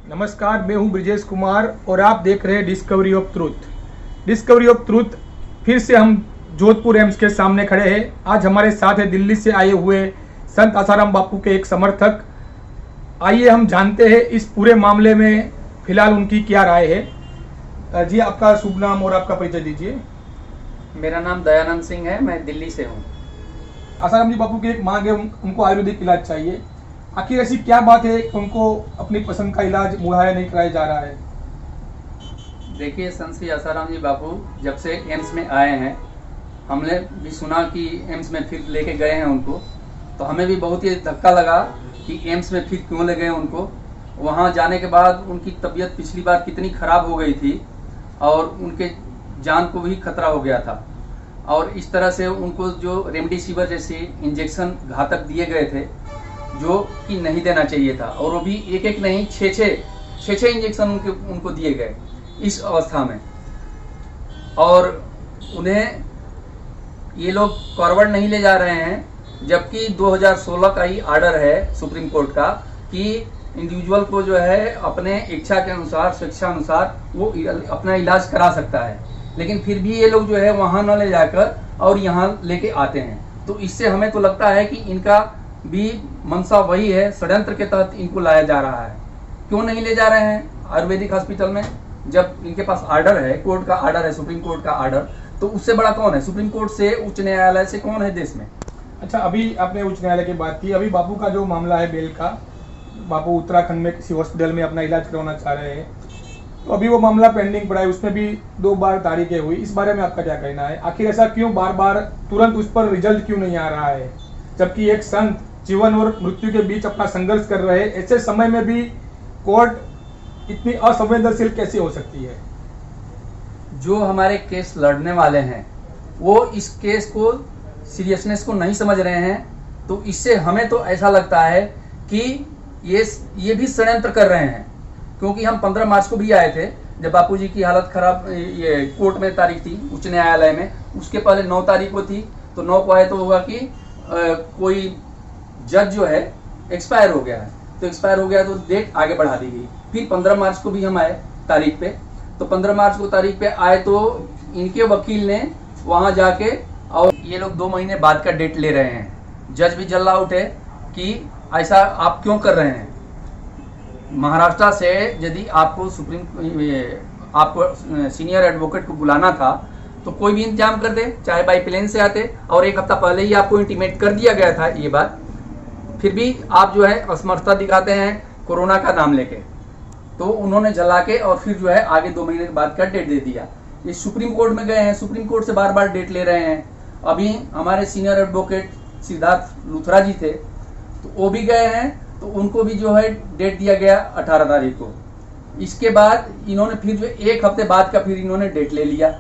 नमस्कार, मैं हूं ब्रिजेश कुमार और आप देख रहे हैं discovery of truth. Discovery of truth फिर से हम जोधपुर एम्स के सामने खड़े हैं। आज हमारे साथ है दिल्ली से आए हुए संत आसाराम बापू के एक समर्थक। आइए हम जानते हैं इस पूरे मामले में फिलहाल उनकी क्या राय है। जी, आपका शुभ नाम और आपका परिचय दीजिए। मेरा नाम दयानंद सिंह है, मैं दिल्ली से हूँ। आसाराम जी बापू की एक मांग है, उनको आयुर्वेदिक इलाज चाहिए। आखिर ऐसी क्या बात है कि उनको अपनी पसंद का इलाज मुहैया नहीं कराया जा रहा है? देखिए, संत श्री आसाराम जी बापू जब से एम्स में आए हैं, हमने भी सुना कि एम्स में फिर लेके गए हैं उनको, तो हमें भी बहुत ही धक्का लगा कि एम्स में फिर क्यों ले गए उनको। वहाँ जाने के बाद उनकी तबीयत पिछली बार कितनी खराब हो गई थी और उनके जान को भी खतरा हो गया था। और इस तरह से उनको जो रेमडेसिविर जैसे इंजेक्शन घातक दिए गए थे जो कि नहीं देना चाहिए था, और वो भी एक एक नहीं, छः इंजेक्शन उनको दिए गए इस अवस्था में। और उन्हें ये लोग फॉरवर्ड नहीं ले जा रहे हैं, जबकि 2016 का ही आर्डर है सुप्रीम कोर्ट का कि इंडिविजुअल को जो है अपने इच्छा के अनुसार, स्वेच्छा अनुसार वो अपना इलाज करा सकता है। लेकिन फिर भी ये लोग जो है वहाँ न ले जाकर और यहाँ लेके आते हैं। तो इससे हमें तो लगता है कि इनका भी मंशा वही है, षड्यंत्र के तहत इनको लाया जा रहा है। क्यों नहीं ले जा रहे हैं आयुर्वेदिक हॉस्पिटल में, जब इनके पास आर्डर है, कोर्ट का आर्डर है, सुप्रीम कोर्ट का आर्डर, तो उससे बड़ा कौन है? सुप्रीम कोर्ट से, उच्च न्यायालय से कौन है देश में? अच्छा, अभी आपने उच्च न्यायालय की बात की। अभी बापू का जो मामला है बेल का, बापू उत्तराखंड में किसी हॉस्पिटल में अपना इलाज करवाना चाह रहे हैं, तो अभी वो मामला पेंडिंग पड़ा है। उसमें भी 2 बार तारीखें हुई। इस बारे में आपका क्या कहना है? आखिर ऐसा क्यों बार बार तुरंत उस पर रिजल्ट क्यों नहीं आ रहा है, जबकि एक संत जीवन और मृत्यु के बीच अपना संघर्ष कर रहे हैं? ऐसे समय में भी कोर्ट इतनी असंवेदनशील कैसे हो सकती है? जो हमारे केस लड़ने वाले हैं वो इस केस को, सीरियसनेस को नहीं समझ रहे हैं। तो इससे हमें तो ऐसा लगता है कि ये भी षड्यंत्र कर रहे हैं। क्योंकि हम 15 मार्च को भी आए थे, जब बापूजी की हालत खराब, ये कोर्ट में तारीख थी उच्च न्यायालय में। उसके पहले 9 तारीख को थी, तो 9 को आए तो होगा कि कोई जज जो है एक्सपायर हो गया है, तो एक्सपायर हो गया तो डेट आगे बढ़ा दी गई। फिर 15 मार्च को भी हम आए तारीख पे, तो 15 मार्च को तारीख पे आए तो इनके वकील ने वहाँ जाके, और ये लोग 2 महीने बाद का डेट ले रहे हैं। जज भी जल्ला उठे कि ऐसा आप क्यों कर रहे हैं। महाराष्ट्र से यदि आपको आपको सीनियर एडवोकेट को बुलाना था तो कोई भी इंतजाम कर दे, चाहे बाई प्लेन से आते, और 1 हफ्ता पहले ही आपको इंटीमेट कर दिया गया था ये बात। फिर भी आप जो है असमर्थता दिखाते हैं कोरोना का नाम लेके। तो उन्होंने जला के और फिर जो है आगे 2 महीने के बाद का डेट दे दिया। ये सुप्रीम कोर्ट में गए हैं, सुप्रीम कोर्ट से बार बार डेट ले रहे हैं। अभी हमारे सीनियर एडवोकेट सिद्धार्थ लुथरा जी थे, तो वो भी गए हैं, तो उनको भी जो है डेट दिया गया 18 तारीख को। इसके बाद इन्होंने फिर जो 1 हफ्ते बाद का फिर इन्होंने डेट ले लिया,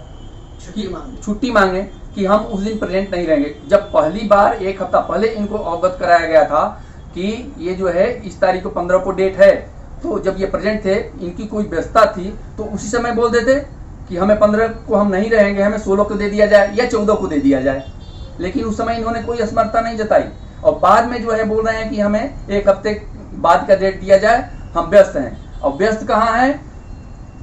छुट्टी मांगे कि हम उस दिन प्रेजेंट नहीं रहेंगे। जब पहली बार 1 हफ्ता पहले इनको अवगत कराया गया था कि ये जो है इस तारीख को 15 को डेट है, तो जब ये प्रेजेंट थे, इनकी कोई व्यस्तता थी, तो उसी समय बोल देते कि हमें 15 को हम नहीं रहेंगे, हमें 16 को दे दिया जाए या 14 को दे दिया जाए। लेकिन उस समय इन्होंने कोई असमर्थता नहीं जताई, और बाद में जो है बोल रहे हैं कि हमें 1 हफ्ते बाद का डेट दिया जाए, हम व्यस्त हैं। और व्यस्त कहाँ है?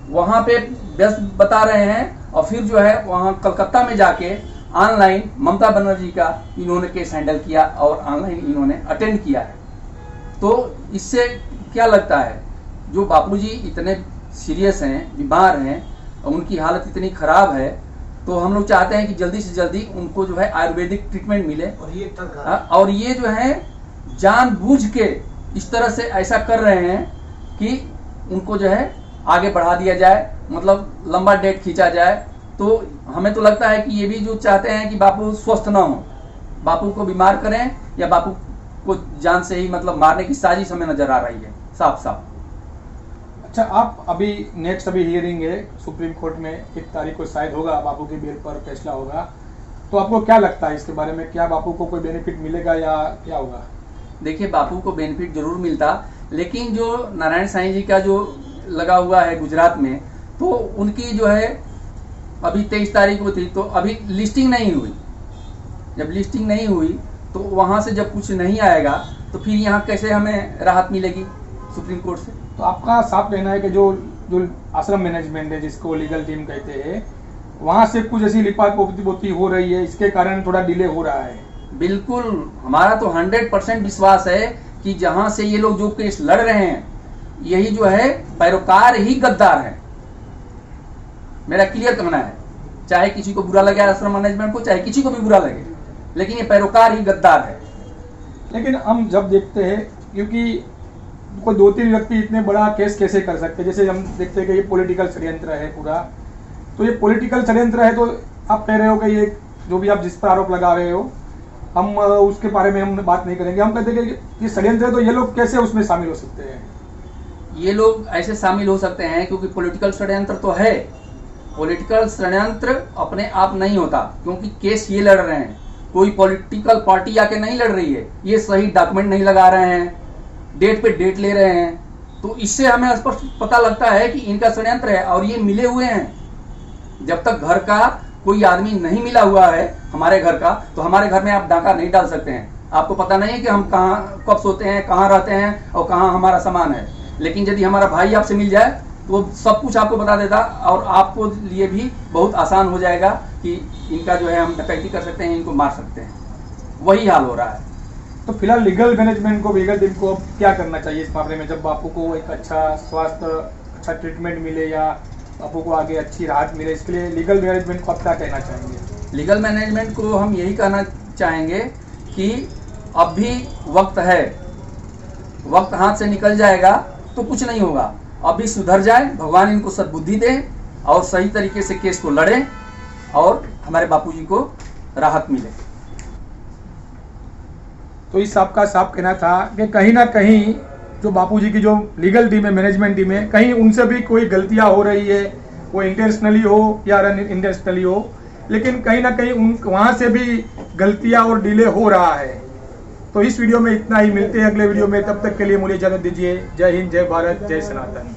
वहाँ पे व्यस्त बता रहे हैं, और फिर जो है वहाँ कलकत्ता में जाके ऑनलाइन ममता बनर्जी का इन्होंने केस हैंडल किया और ऑनलाइन इन्होंने अटेंड किया है। तो इससे क्या लगता है, जो बापूजी इतने सीरियस हैं, बीमार हैं, उनकी हालत इतनी खराब है, तो हम लोग चाहते हैं कि जल्दी से जल्दी उनको जो है आयुर्वेदिक ट्रीटमेंट मिले। और ये जो है जानबूझ के इस तरह से ऐसा कर रहे हैं कि उनको जो है आगे बढ़ा दिया जाए, मतलब लंबा डेट खींचा जाए। तो हमें तो लगता है कि ये भी जो चाहते हैं कि बापू स्वस्थ ना हो, बापू को बीमार करें, या बापू को जान से ही मतलब मारने की साजिश हमें नजर आ रही है साफ साफ। अच्छा, आप अभी नेक्स्ट हियरिंग है सुप्रीम कोर्ट में, 1 तारीख को शायद होगा, बापू की बेल पर फैसला होगा। तो आपको क्या लगता है इसके बारे में? क्या बापू को कोई बेनिफिट मिलेगा या क्या होगा? देखिए, बापू को बेनिफिट जरूर मिलता, लेकिन जो नारायण साईं जी का जो लगा हुआ है गुजरात में, तो उनकी जो है अभी 23 तारीख को थी, तो अभी लिस्टिंग नहीं हुई। जब लिस्टिंग नहीं हुई तो वहाँ से जब कुछ नहीं आएगा तो फिर यहाँ कैसे हमें राहत मिलेगी सुप्रीम कोर्ट से? तो आपका साफ कहना है कि जो जो आश्रम मैनेजमेंट है, जिसको लीगल टीम कहते हैं, वहाँ से कुछ ऐसी लिपापोती हो रही है, इसके कारण थोड़ा डिले हो रहा है। बिल्कुल, हमारा तो 100% विश्वास है कि जहां से ये लोग जो केस लड़ रहे हैं, यही जो है पैरोकार ही गद्दार है। मेरा क्लियर कहना है, चाहे किसी को बुरा लगे आश्रम मैनेजमेंट को, चाहे किसी को भी बुरा लगे, लेकिन ये पैरोकार ही गद्दार है। लेकिन हम जब देखते हैं, क्योंकि कोई 2-3 व्यक्ति इतने बड़ा केस कैसे कर सकते हैं, जैसे हम देखते हैं कि ये पॉलिटिकल षड्यंत्र है पूरा, तो ये पॉलिटिकल षड्यंत्र है, तो आप कह रहे हो कि ये जो भी आप जिस पर आरोप लगा रहे हो, हम उसके बारे में हम बात नहीं करेंगे। हम कहते हैं कि ये षड्यंत्र है, तो ये लोग कैसे उसमें शामिल हो सकते हैं? ये लोग ऐसे शामिल हो सकते हैं क्योंकि पॉलिटिकल षड्यंत्र तो है। पॉलिटिकल षड्यंत्र अपने आप नहीं होता, क्योंकि केस ये लड़ रहे हैं, कोई पॉलिटिकल पार्टी आके नहीं लड़ रही है, ये सही डॉक्यूमेंट नहीं लगा रहे हैं, डेट पे डेट ले रहे हैं, तो इससे हमें स्पष्ट पता लगता है कि इनका षड्यंत्र है और ये मिले हुए हैं। जब तक घर का कोई आदमी नहीं मिला हुआ है हमारे घर का, तो हमारे घर में आप डाका नहीं डाल सकते हैं। आपको पता नहीं है कि हम कहाँ कब सोते हैं, कहाँ रहते हैं और कहाँ हमारा सामान है। लेकिन यदि हमारा भाई आपसे मिल जाए तो सब कुछ आपको बता देता और आपको लिए भी बहुत आसान हो जाएगा कि इनका जो है हम डकैती कर सकते हैं, इनको मार सकते हैं। वही हाल हो रहा है। तो फिलहाल लीगल मैनेजमेंट को, लीगल टीम को अब क्या करना चाहिए इस मामले में, जब बापू को एक अच्छा स्वास्थ्य, अच्छा ट्रीटमेंट मिले या बापू को आगे अच्छी राहत मिले, इसके लिए लीगल मैनेजमेंट को आप क्या कहना चाहेंगे? लीगल मैनेजमेंट को हम यही कहना चाहेंगे कि अब भी वक्त है, वक्त हाथ से निकल जाएगा तो कुछ नहीं होगा। अभी सुधर जाए, भगवान इनको सद्बुद्धि दे और सही तरीके से केस को लड़ें और हमारे बापूजी को राहत मिले। तो इस आपका साफ कहना था कि कहीं ना कहीं जो बापूजी की जो लीगल टीम है, मैनेजमेंट टीम है, कहीं उनसे भी कोई गलतियां हो रही है, वो इंटेंशनली हो या अनइंटेंशनली हो, लेकिन कहीं ना कहीं वहां से भी गलतियां और डिले हो रहा है। तो इस वीडियो में इतना ही, मिलते हैं अगले वीडियो में, तब तक के लिए मुझे इजाजत दीजिए। जय हिंद, जय भारत, जय सनातन।